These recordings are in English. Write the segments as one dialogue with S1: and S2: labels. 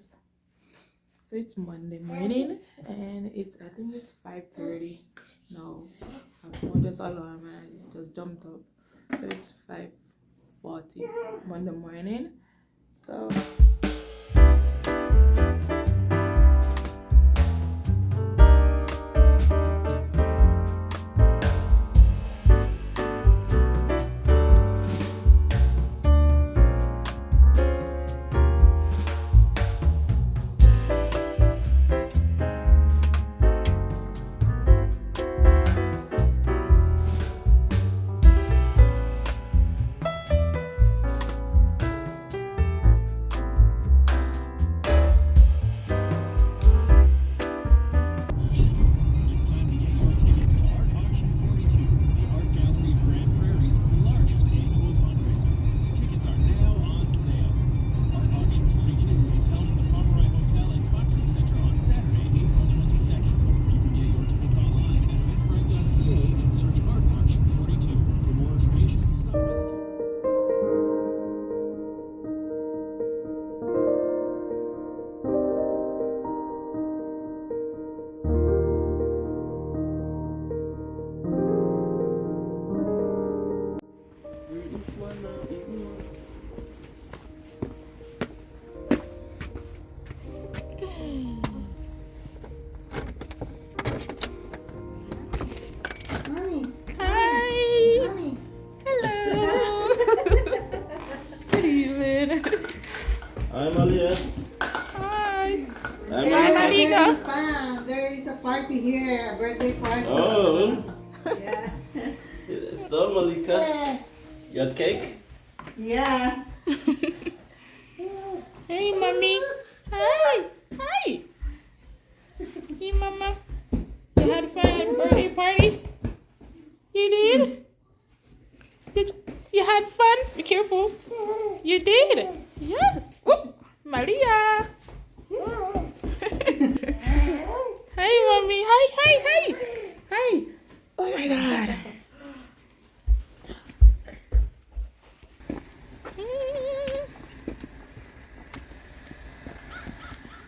S1: guys. So it's Monday morning and I think it's 5:30 now. I've put this alarm and I just jumped up. So it's 5:40 Monday morning. So
S2: Hi, Malia.
S1: hi.
S2: Hi,
S1: Malika.
S3: There is a party here, a birthday party.
S2: Oh,
S3: Yeah.
S2: so Malika, your cake?
S3: Yeah.
S1: Hey, mommy. Hi. Hi. Hey, mama. You had fun at the birthday party? You did? You had fun? Be careful. You did? Yes. Whoop. Malia. Hi, mommy. Hi, hi, hi. Hi. Oh, my God.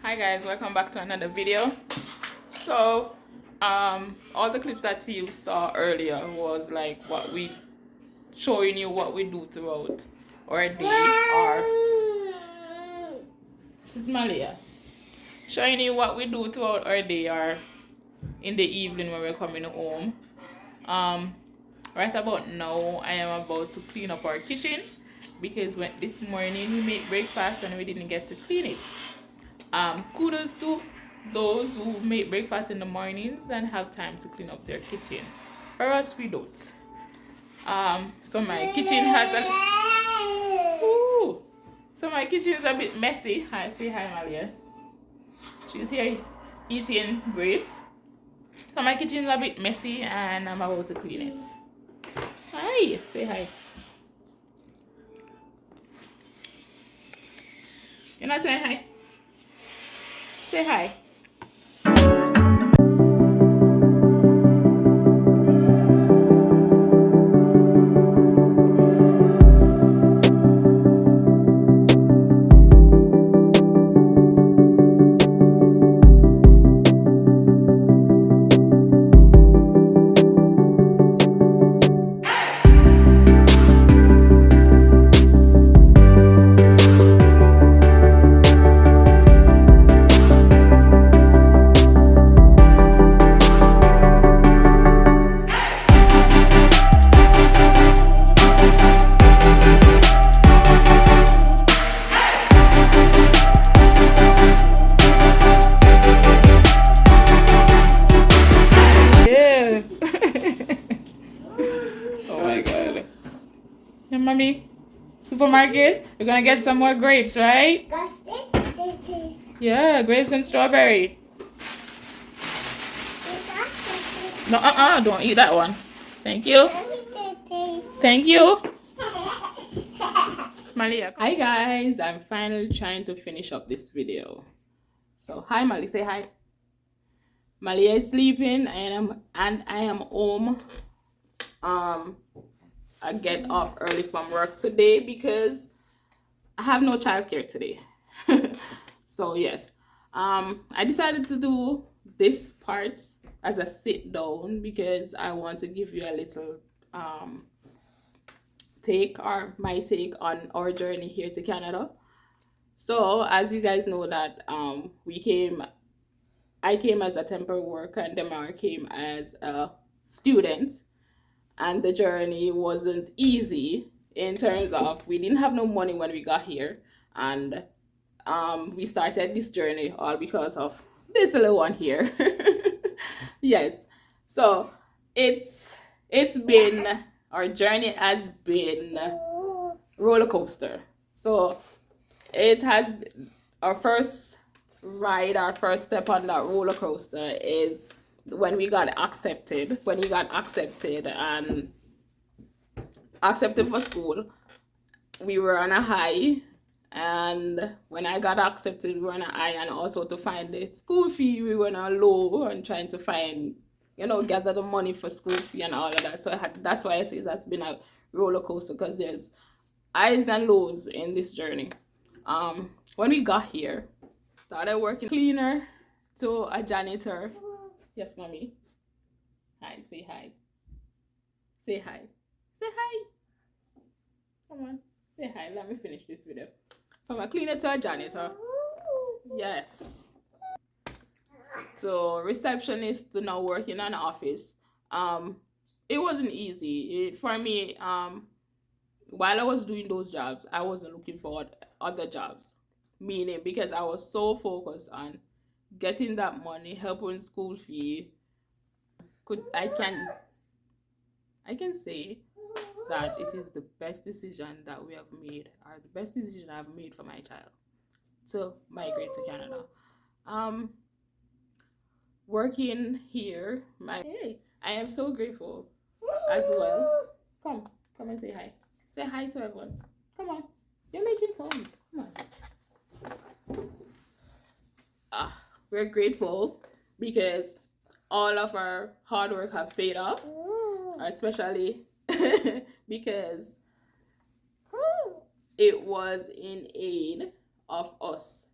S1: Hi guys, welcome back to another video. So all the clips that you saw earlier was like what we showing you what we do throughout our day, or this is Malia showing you what we do throughout our day or in the evening when we're coming home. Right about now I am about to clean up our kitchen because this morning we made breakfast and we didn't get to clean it. Kudos to those who make breakfast in the mornings and have time to clean up their kitchen. For us, we don't. So my kitchen has so my kitchen is a bit messy. Hi, say hi, Malia. She's here eating grapes. So my kitchen is a bit messy and I'm about to clean it. Hi, say hi. You're not saying hi? Say hi. Mommy, supermarket. We're gonna get some more grapes, right? Yeah, grapes and strawberry. No, don't eat that one. Thank you. Thank you. Malia. Hi guys, I'm finally trying to finish up this video. So hi Mali, say hi. Malia is sleeping and I am home. I get off early from work today because I have no childcare today. So yes, I decided to do this part as a sit down because I want to give you a little take or my take on our journey here to Canada. So as you guys know that I came as a temporary worker and Demar came as a student, and the journey wasn't easy in terms of we didn't have no money when we got here, and we started this journey all because of this little one here. Yes, so it's been our journey has been roller coaster. So it has our first ride, our first step on that roller coaster is when we got accepted. When you got accepted and accepted for school, we were on a high. And when I got accepted, we were on a high, and also to find the school fee, we were on a low and trying to find, gather the money for school fee and all of that. So that's why I say that's been a roller coaster, because there's highs and lows in this journey. When we got here, started working cleaner to a janitor. Yes, mommy. Hi, say hi. Say hi. Say hi. Come on, say hi. Let me finish this video. From a cleaner to a janitor. Yes. So receptionist to now working in an office. It wasn't easy. For me, while I was doing those jobs, I wasn't looking for other jobs. Meaning because I was so focused on getting that money, helping school fee. I can say that it is the best decision that we have made, or the best decision I've made for my child to migrate to Canada. Working here, I am so grateful as well. Come and say hi. Say hi to everyone. Come on, you're making sounds. Come on. We're grateful because all of our hard work have paid off, especially because it was in aid of us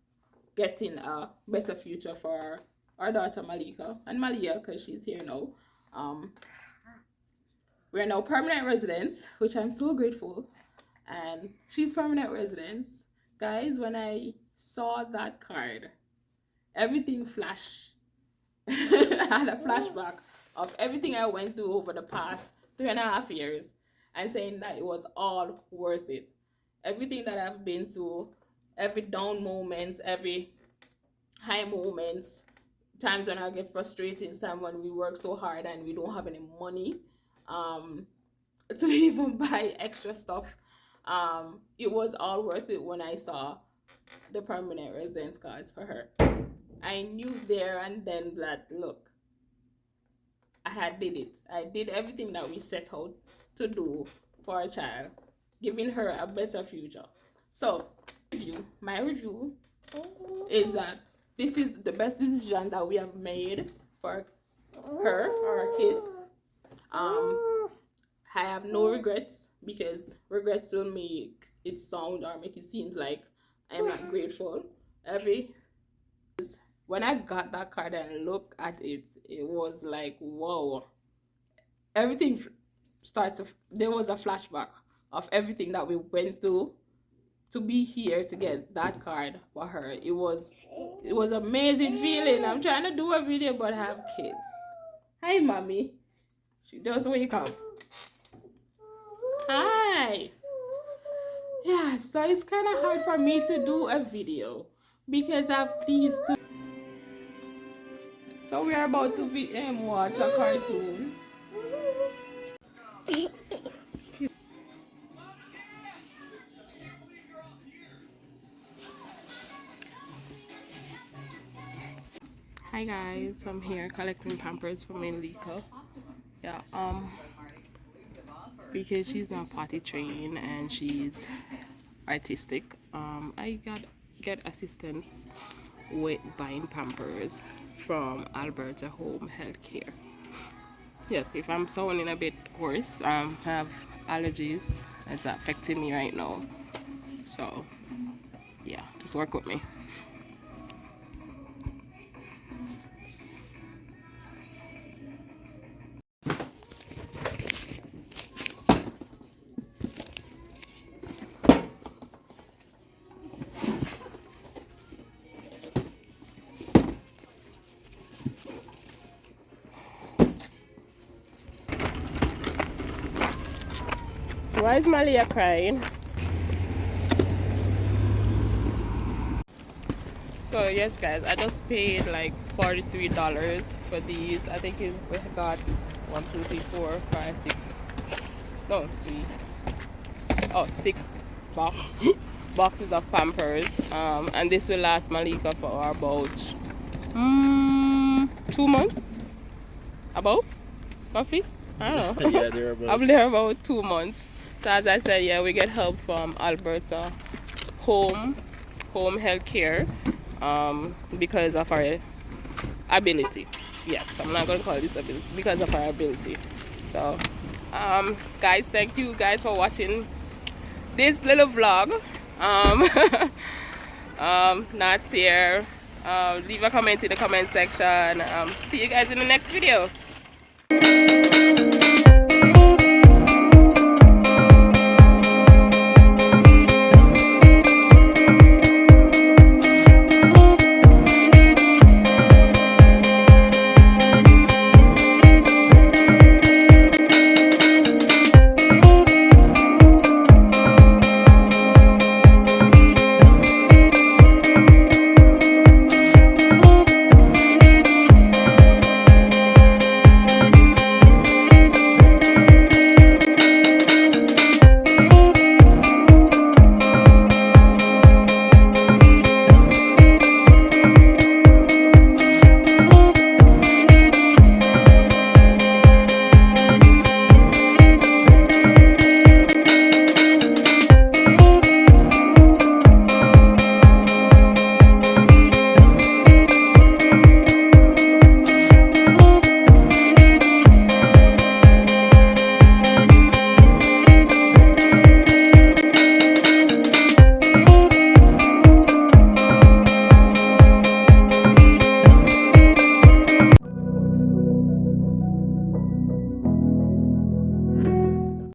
S1: getting a better future for our daughter Malika and Malia, because she's here now. We're now permanent residents, which I'm so grateful, and she's permanent residents. Guys, when I saw that card, everything flashed. I had a flashback of everything I went through over the past 3.5 years, and saying that it was all worth it. Everything that I've been through, every down moments, every high moments, times when I get frustrated, times when we work so hard and we don't have any money to even buy extra stuff. It was all worth it when I saw the permanent residence cards for her. I knew there and then that, look, I did it. I did everything that we set out to do for a child, giving her a better future. So, my review is that this is the best decision that we have made for her or our kids. I have no regrets, because regrets will make it sound or make it seem like I'm not grateful. When I got that card and looked at it, it was like, whoa. Everything there was a flashback of everything that we went through to be here to get that card for her. It was amazing feeling. I'm trying to do a video, but I have kids. Hi, mommy. She just wake up. Hi. Yeah, so it's kind of hard for me to do a video because of these two. So we are about to watch a cartoon. Hi guys, I'm here collecting Pampers for Malika. Yeah, because she's not potty trained and she's artistic. I get assistance with buying Pampers from Alberta Home Healthcare. Yes, if I'm sounding a bit hoarse, I have allergies. It's affecting me right now. So, yeah, just work with me.
S4: Why is Malia crying? So yes guys, I just paid like $43 for these. I think we got 1, 2, 3, 4, 5, 6. No, 3. Oh, 6 boxes of Pampers. And this will last Malika for about 2 months. About roughly? I don't know.
S2: Yeah, they're about.
S4: I'll be there about 2 months. So as I said, yeah, we get help from Alberta home health care because of our ability. Yes, I'm not going to call this ability, because of our ability. So guys, thank you guys for watching this little vlog. Not here. Leave a comment in the comment section. See you guys in the next video.